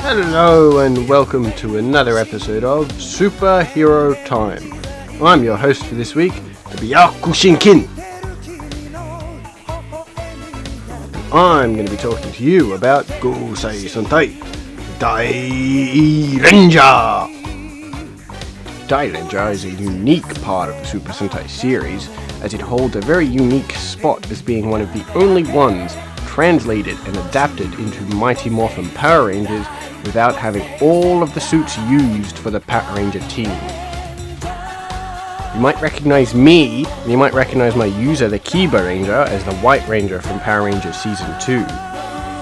Hello and welcome to another episode of Superhero Time. I'm your host for this week, Byakushinkin. I'm going to be talking to you about Gosei Sentai Dairanger. Dairanger is a unique part of the Super Sentai series, as it holds a very unique spot as being one of the only ones translated and adapted into Mighty Morphin Power Rangers without having all of the suits used for the Power Ranger team. You might recognize me, and you might recognize my user, the Kiba Ranger, as the White Ranger from Power Rangers Season 2.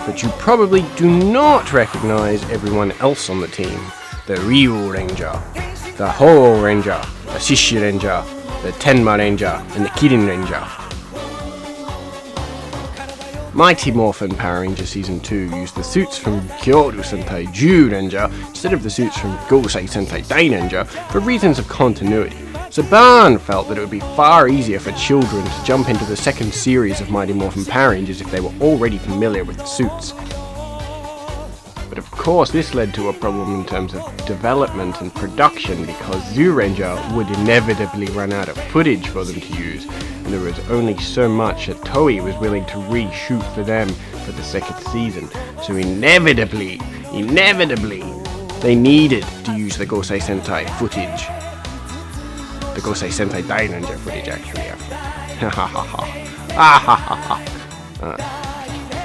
But you probably do not recognize everyone else on the team. The Ryu Ranger, the Ho Ranger, the Shishi Ranger, the Tenma Ranger, and the Kirin Ranger. Mighty Morphin Power Ranger Season 2 used the suits from Kyoru Sentai Zyuranger instead of the suits from Gosei Sentai Dairanger for reasons of continuity. Saban felt that it would be far easier for children to jump into the second series of Mighty Morphin Power Rangers if they were already familiar with the suits. But of course this led to a problem in terms of development and production because Zyuranger would inevitably run out of footage for them to use, and there was only so much that Toei was willing to reshoot for them for the second season. So inevitably, they needed to use the Gosei Sentai footage. The Gosei Sentai Dairanger footage, actually.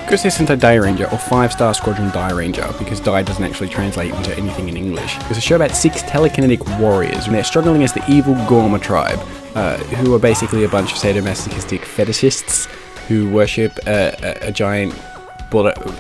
Gosei Sentai Dairanger, or 5-Star Squadron Dairanger, because Dai doesn't actually translate into anything in English, is a show about 6 telekinetic warriors, and they're struggling as the evil Gorma tribe, who are basically a bunch of sadomasochistic fetishists who worship a giant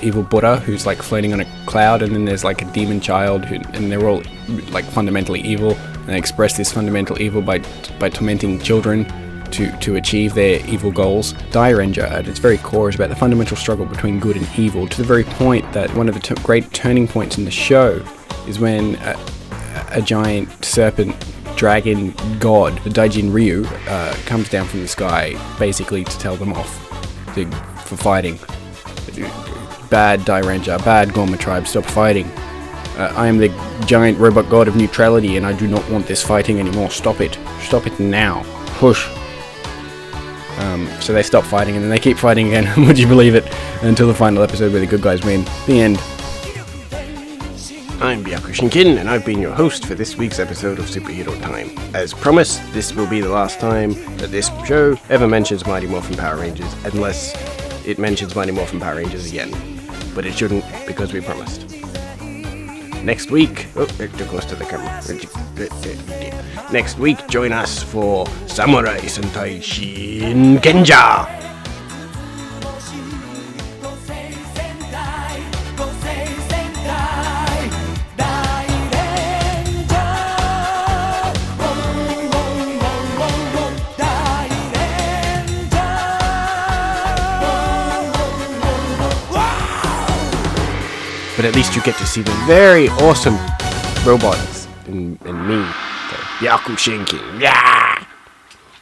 evil Buddha who's like floating on a cloud, and then there's like a demon child and they're all like fundamentally evil, and they express this fundamental evil by tormenting children to achieve their evil goals. Dairanger at its very core is about the fundamental struggle between good and evil, to the very point that one of the great turning points in the show is when a giant serpent dragon god, the Daijin Ryu, comes down from the sky basically to tell them off for fighting. Bad Dairanger, bad Gorma tribe, stop fighting. I am the giant robot god of neutrality and I do not want this fighting anymore. Stop it now. Push. So they stop fighting and then they keep fighting again, would you believe it, until the final episode where the good guys win. The end. I'm Byakushinkin, and I've been your host for this week's episode of Superhero Time. As promised, this will be the last time that this show ever mentions Mighty Morphin Power Rangers, unless it mentions Mighty Morphin Power Rangers again. But it shouldn't, because we promised. Next week, too close to the camera. Next week, join us for Samurai Sentai Shin Genja. But at least you get to see the very awesome robots in me. Byakushinkin. Yeah!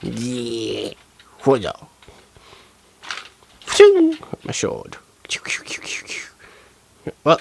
Yeah! Hoya! My sword. Well,